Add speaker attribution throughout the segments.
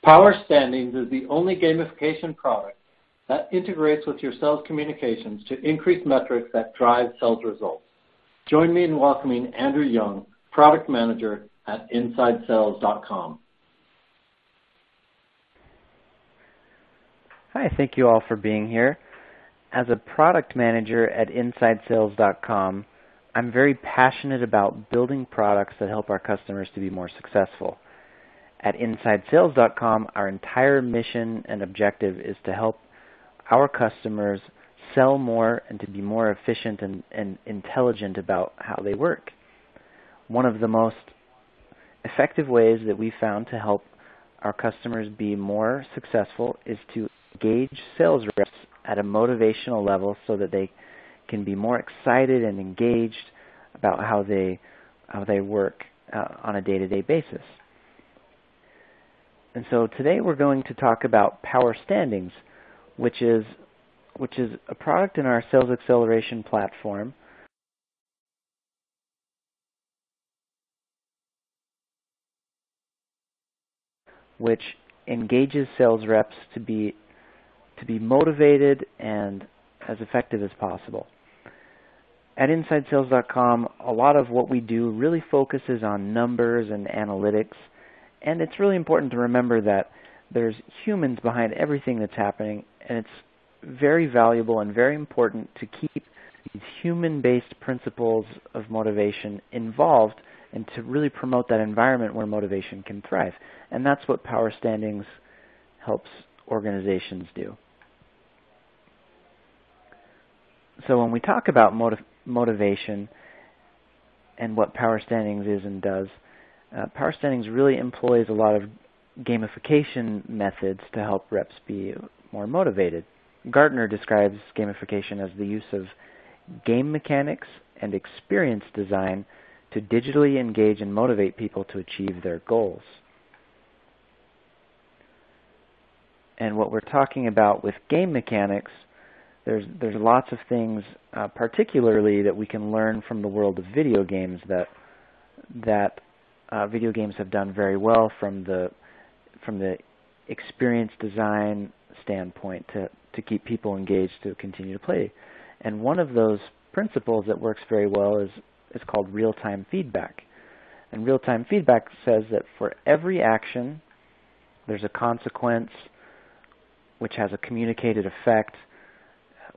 Speaker 1: Power Standings is the only gamification product that integrates with your sales communications to increase metrics that drive sales results. Join me in welcoming Andrew Young, Product Manager at InsideSales.com.
Speaker 2: Hi, thank you all for being here. As a product manager at InsideSales.com, I'm very passionate about building products that help our customers to be more successful. At InsideSales.com, our entire mission and objective is to help our customers sell more and to be more efficient and intelligent about how they work. One of the most effective ways that we found to help our customers be more successful is to engage sales reps at a motivational level so that they can be more excited and engaged about how they work on a day-to-day basis. And so today we're going to talk about Power Standings, which is a product in our sales acceleration platform which engages sales reps to be motivated and as effective as possible. At InsideSales.com, a lot of what we do really focuses on numbers and analytics, and it's really important to remember that there's humans behind everything that's happening, and it's very valuable and very important to keep these human-based principles of motivation involved and to really promote that environment where motivation can thrive. And that's what Power Standings helps organizations do. So when we talk about motivation and what Power Standings is and does, Power Standings really employs a lot of gamification methods to help reps be more motivated. Gartner describes gamification as the use of game mechanics and experience design to digitally engage and motivate people to achieve their goals. And what we're talking about with game mechanics, there's lots of things, particularly that we can learn from the world of video games that video games have done very well from the experience design standpoint to keep people engaged to continue to play. And one of those principles that works very well is called real-time feedback. And real-time feedback says that for every action, there's a consequence which has a communicated effect,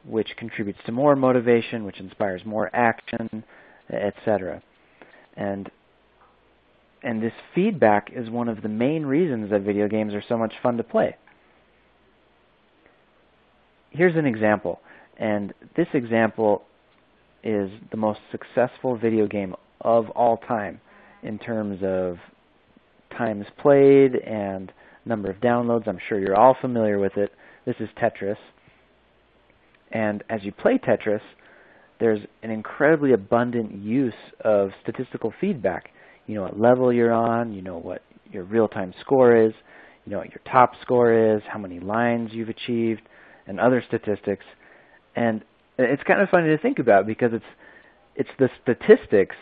Speaker 2: which contributes to more motivation, which inspires more action, etc. And this feedback is one of the main reasons that video games are so much fun to play. Here's an example, and this example is the most successful video game of all time in terms of times played and number of downloads. I'm sure you're all familiar with it. This is Tetris. And as you play Tetris, there's an incredibly abundant use of statistical feedback. You know what level you're on, you know what your real-time score is, you know what your top score is, how many lines you've achieved, and other statistics. And it's kind of funny to think about because it's the statistics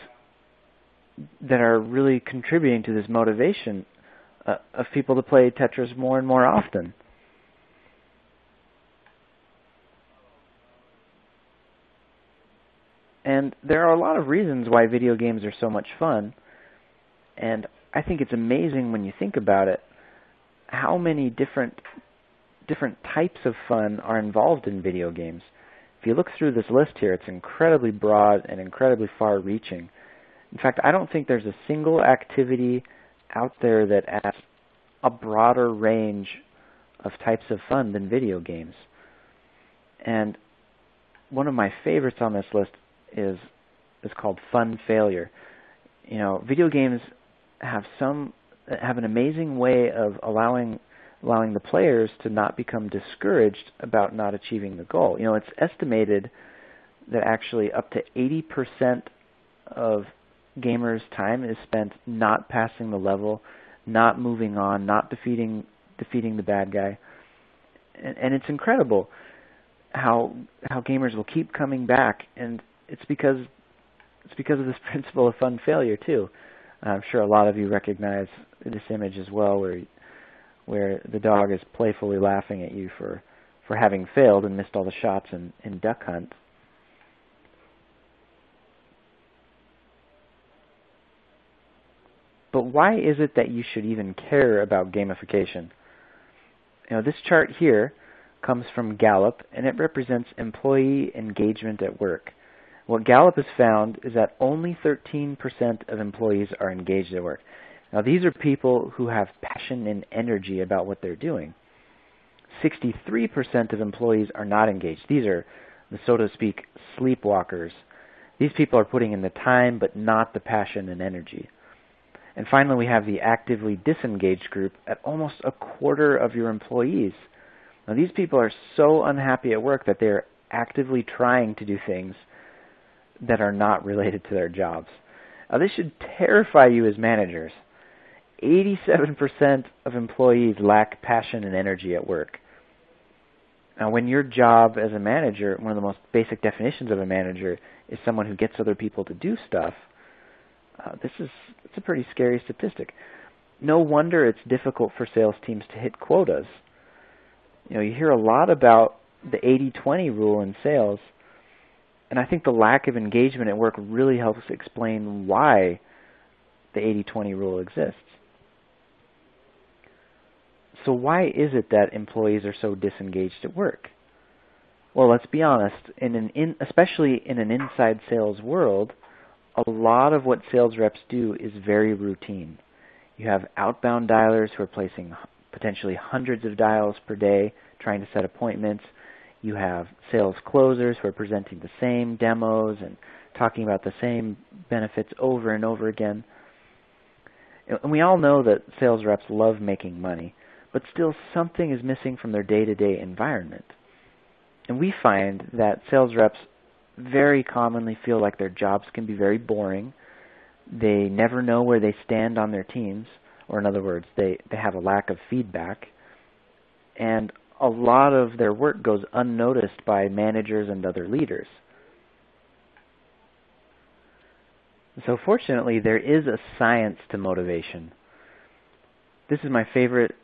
Speaker 2: that are really contributing to this motivation of people to play Tetris more and more often. And there are a lot of reasons why video games are so much fun, and I think it's amazing when you think about it how many different types of fun are involved in video games. If you look through this list here, it's incredibly broad and incredibly far-reaching. In fact, I don't think there's a single activity out there that has a broader range of types of fun than video games. And one of my favorites on this list is called fun failure. You know, video games have an amazing way of allowing the players to not become discouraged about not achieving the goal. You know, it's estimated that actually up to 80% of gamers' time is spent not passing the level, not moving on, not defeating the bad guy. And it's incredible how gamers will keep coming back, and it's because of this principle of fun failure too. I'm sure a lot of you recognize this image as well, where where the dog is playfully laughing at you for having failed and missed all the shots in Duck Hunt. But why is it that you should even care about gamification? This chart here comes from Gallup, and it represents employee engagement at work. What Gallup has found is that only 13% of employees are engaged at work. Now, these are people who have passion and energy about what they're doing. 63% of employees are not engaged. These are the, so to speak, sleepwalkers. These people are putting in the time, but not the passion and energy. And finally, we have the actively disengaged group at almost a quarter of your employees. Now, these people are so unhappy at work that they're actively trying to do things that are not related to their jobs. Now, this should terrify you as managers. 87% of employees lack passion and energy at work. Now, when your job as a manager, one of the most basic definitions of a manager is someone who gets other people to do stuff, it's a pretty scary statistic. No wonder it's difficult for sales teams to hit quotas. You hear a lot about the 80-20 rule in sales, and I think the lack of engagement at work really helps explain why the 80-20 rule exists. So why is it that employees are so disengaged at work? Well, let's be honest, especially in an inside sales world, a lot of what sales reps do is very routine. You have outbound dialers who are placing potentially hundreds of dials per day trying to set appointments. You have sales closers who are presenting the same demos and talking about the same benefits over and over again. And we all know that sales reps love making money, but still something is missing from their day-to-day environment. And we find that sales reps very commonly feel like their jobs can be very boring. They never know where they stand on their teams, or in other words, they have a lack of feedback. And a lot of their work goes unnoticed by managers and other leaders. So fortunately, there is a science to motivation. This is my favorite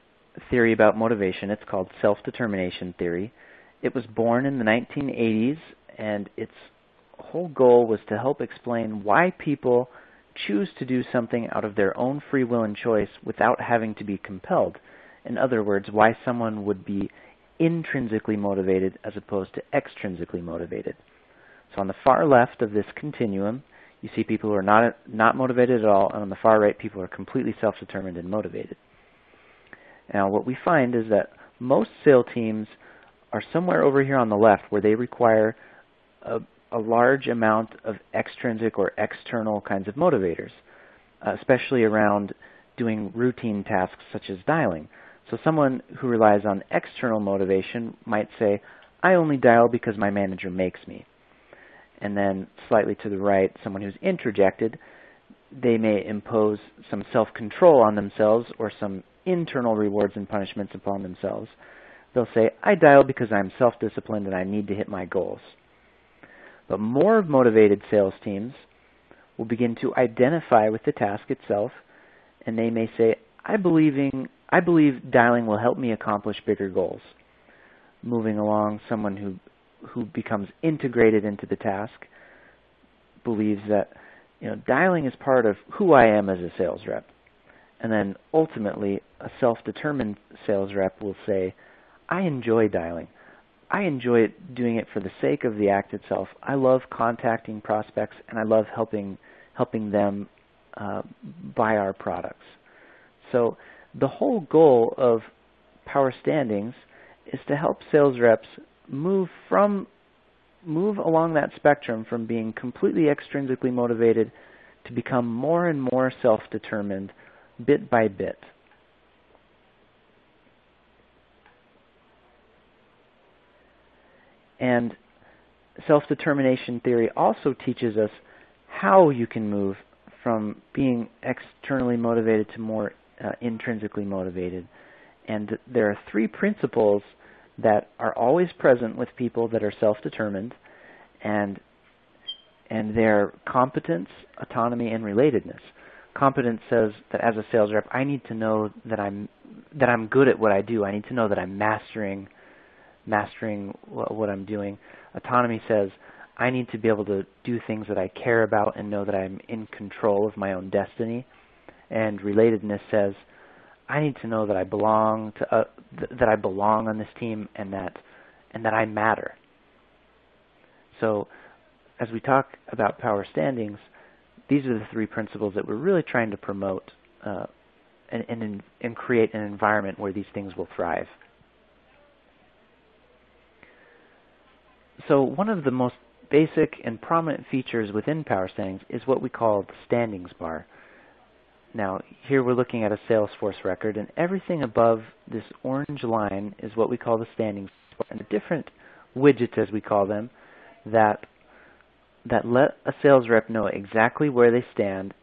Speaker 2: theory about motivation. It's called self-determination theory. It was born in the 1980s, and its whole goal was to help explain why people choose to do something out of their own free will and choice without having to be compelled. In other words, why someone would be intrinsically motivated as opposed to extrinsically motivated. So on the far left of this continuum, you see people who are not motivated at all, and on the far right, people who are completely self-determined and motivated. Now, what we find is that most sales teams are somewhere over here on the left, where they require a large amount of extrinsic or external kinds of motivators, especially around doing routine tasks such as dialing. So someone who relies on external motivation might say, I only dial because my manager makes me. And then slightly to the right, someone who's introjected, they may impose some self-control on themselves or some internal rewards and punishments upon themselves. They'll say, I dial because I'm self-disciplined and I need to hit my goals. But more motivated sales teams will begin to identify with the task itself, and they may say, I believe dialing will help me accomplish bigger goals. Moving along, someone who becomes integrated into the task believes that dialing is part of who I am as a sales rep. And then ultimately, a self-determined sales rep will say, I enjoy dialing. I enjoy doing it for the sake of the act itself. I love contacting prospects, and I love helping them buy our products. So the whole goal of Power Standings is to help sales reps move along that spectrum from being completely extrinsically motivated to become more and more self-determined bit by bit. And self-determination theory also teaches us how you can move from being externally motivated to more intrinsically motivated. And there are three principles that are always present with people that are self-determined, and they're competence, autonomy, and relatedness. Competence says that as a sales rep, I need to know that I'm good at what I do. I need to know that I'm mastering what I'm doing. Autonomy says I need to be able to do things that I care about and know that I'm in control of my own destiny. And relatedness says I need to know that I belong on this team and that I matter. So as we talk about power standings, these are the three principles that we're really trying to promote and create an environment where these things will thrive. So one of the most basic and prominent features within power standings is what we call the standings bar. Now, here we're looking at a Salesforce record, and everything above this orange line is what we call the standings bar, and the different widgets, as we call them, that let a sales rep know exactly where they stand,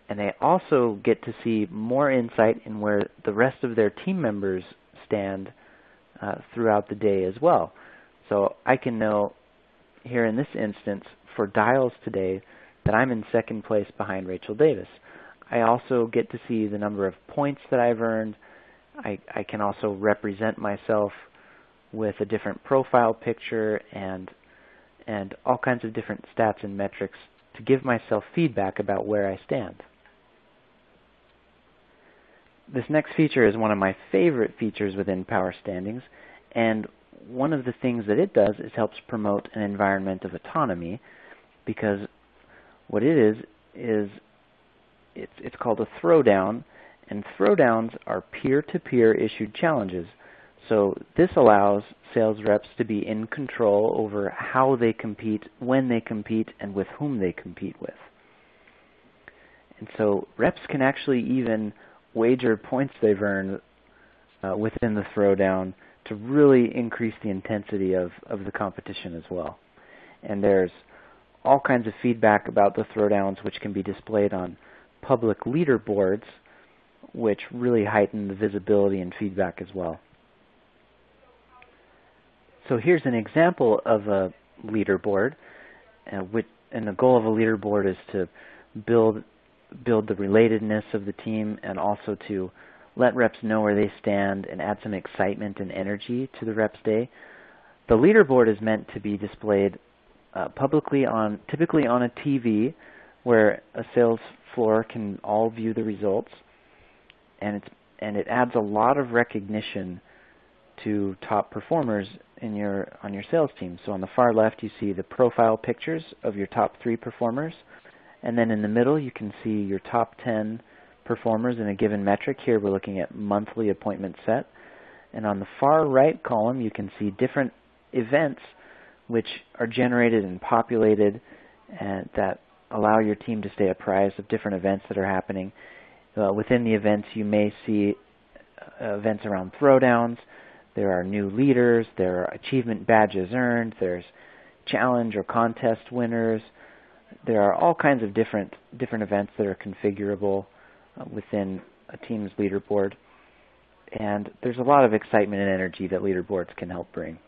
Speaker 2: and they also get to see more insight in where the rest of their team members stand throughout the day as well. So I can know here in this instance for dials today that I'm in second place behind Rachel Davis. I also get to see the number of points that I've earned. I can also represent myself with a different profile picture and all kinds of different stats and metrics to give myself feedback about where I stand. This next feature is one of my favorite features within Power Standings, and one of the things that it does is helps promote an environment of autonomy, because what it is it's called a throwdown, and throwdowns are peer-to-peer issued challenges. So this allows sales reps to be in control over how they compete, when they compete, and with whom they compete with. And so reps can actually even wager points they've earned within the throwdown to really increase the intensity of the competition as well. And there's all kinds of feedback about the throwdowns which can be displayed on public leaderboards, which really heighten the visibility and feedback as well. So here's an example of a leaderboard, and the goal of a leaderboard is to build the relatedness of the team and also to let reps know where they stand and add some excitement and energy to the reps' day. The leaderboard is meant to be displayed publicly typically on a TV where a sales floor can all view the results, and it adds a lot of recognition to top performers on your sales team. So on the far left you see the profile pictures of your top 3 performers, and then in the middle you can see your top 10 performers in a given metric. Here we're looking at monthly appointment set, and on the far right column you can see different events which are generated and populated and that allow your team to stay apprised of different events that are happening. Within the events you may see events around throwdowns. There are new leaders, there are achievement badges earned, there's challenge or contest winners. There are all kinds of different events that are configurable within a team's leaderboard. And there's a lot of excitement and energy that leaderboards can help bring.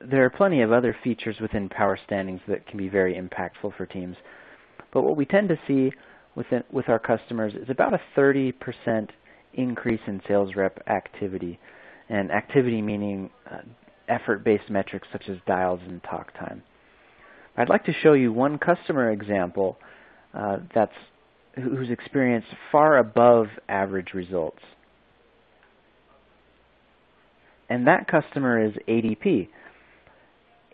Speaker 2: There are plenty of other features within Power Standings that can be very impactful for teams. But what we tend to see with our customers is about a 30% increase in sales rep activity. And activity meaning effort-based metrics such as dials and talk time. I'd like to show you one customer example who's experienced far above average results. And that customer is ADP.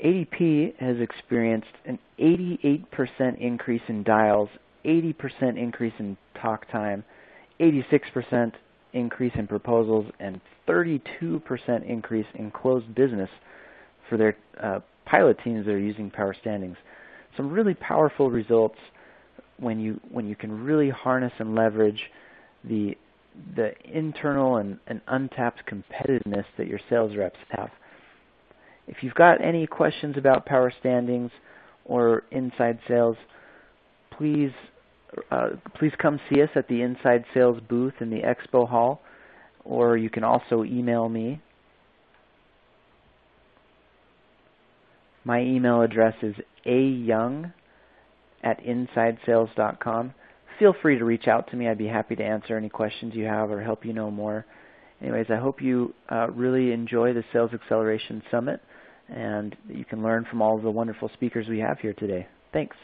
Speaker 2: ADP has experienced an 88% increase in dials, 80% increase in talk time, 86% increase in proposals, and 32% increase in closed business for their pilot teams that are using Power Standings. Some really powerful results when you can really harness and leverage the internal and untapped competitiveness that your sales reps have. If you've got any questions about Power Standings or inside sales, please come see us at the Inside Sales booth in the Expo Hall, or you can also email me. My email address is ayoung at InsideSales.com. Feel free to reach out to me. I'd be happy to answer any questions you have or help you know more. Anyways, I hope you really enjoy the Sales Acceleration Summit and you can learn from all of the wonderful speakers we have here today. Thanks.